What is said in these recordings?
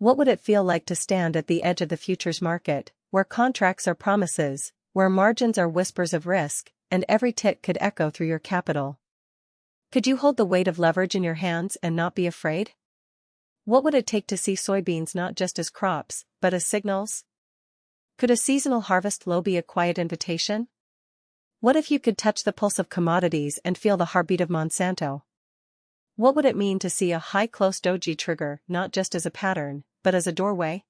What would it feel like to stand at the edge of the futures market, where contracts are promises, where margins are whispers of risk, and every tick could echo through your capital? Could you hold the weight of leverage in your hands and not be afraid? What would it take to see soybeans not just as crops, but as signals? Could a seasonal harvest low be a quiet invitation? What if you could touch the pulse of commodities and feel the heartbeat of Monsanto? What would it mean to see a high close doji trigger not just as a pattern, but as a doorway?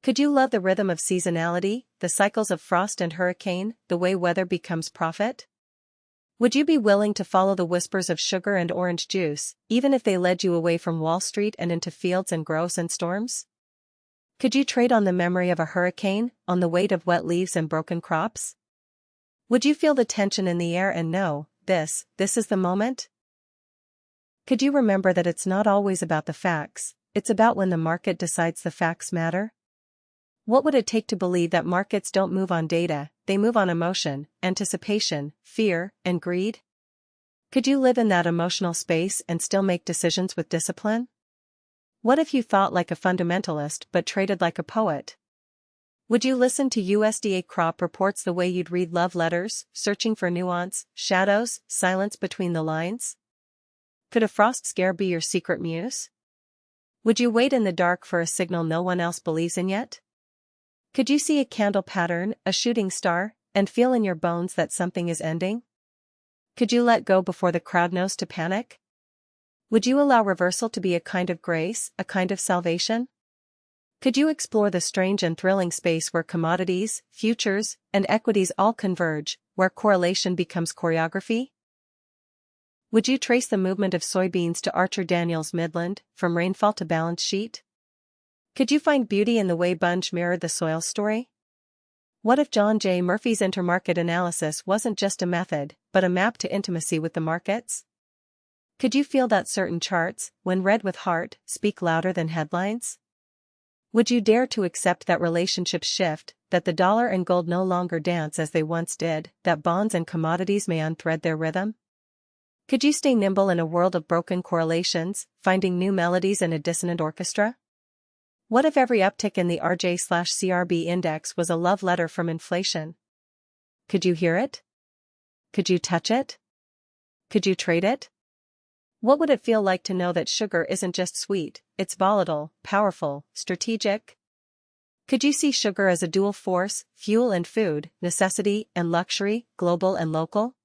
Could you love the rhythm of seasonality, the cycles of frost and hurricane, the way weather becomes profit? Would you be willing to follow the whispers of sugar and orange juice, even if they led you away from Wall Street and into fields and groves and storms? Could you trade on the memory of a hurricane, on the weight of wet leaves and broken crops? Would you feel the tension in the air and know, this is the moment? Could you remember that it's not always about the facts, it's about when the market decides the facts matter? What would it take to believe that markets don't move on data, they move on emotion, anticipation, fear, and greed? Could you live in that emotional space and still make decisions with discipline? What if you thought like a fundamentalist but traded like a poet? Would you listen to USDA crop reports the way you'd read love letters, searching for nuance, shadows, silence between the lines? Could a frost scare be your secret muse? Would you wait in the dark for a signal no one else believes in yet? Could you see a candle pattern, a shooting star, and feel in your bones that something is ending? Could you let go before the crowd knows to panic? Would you allow reversal to be a kind of grace, a kind of salvation? Could you explore the strange and thrilling space where commodities, futures, and equities all converge, where correlation becomes choreography? Would you trace the movement of soybeans to Archer Daniels Midland, from rainfall to balance sheet? Could you find beauty in the way Bunge mirrored the soil story? What if John J. Murphy's intermarket analysis wasn't just a method, but a map to intimacy with the markets? Could you feel that certain charts, when read with heart, speak louder than headlines? Would you dare to accept that relationships shift, that the dollar and gold no longer dance as they once did, that bonds and commodities may unthread their rhythm? Could you stay nimble in a world of broken correlations, finding new melodies in a dissonant orchestra? What if every uptick in the RJ/CRB index was a love letter from inflation? Could you hear it? Could you touch it? Could you trade it? What would it feel like to know that sugar isn't just sweet, it's volatile, powerful, strategic? Could you see sugar as a dual force, fuel and food, necessity and luxury, global and local?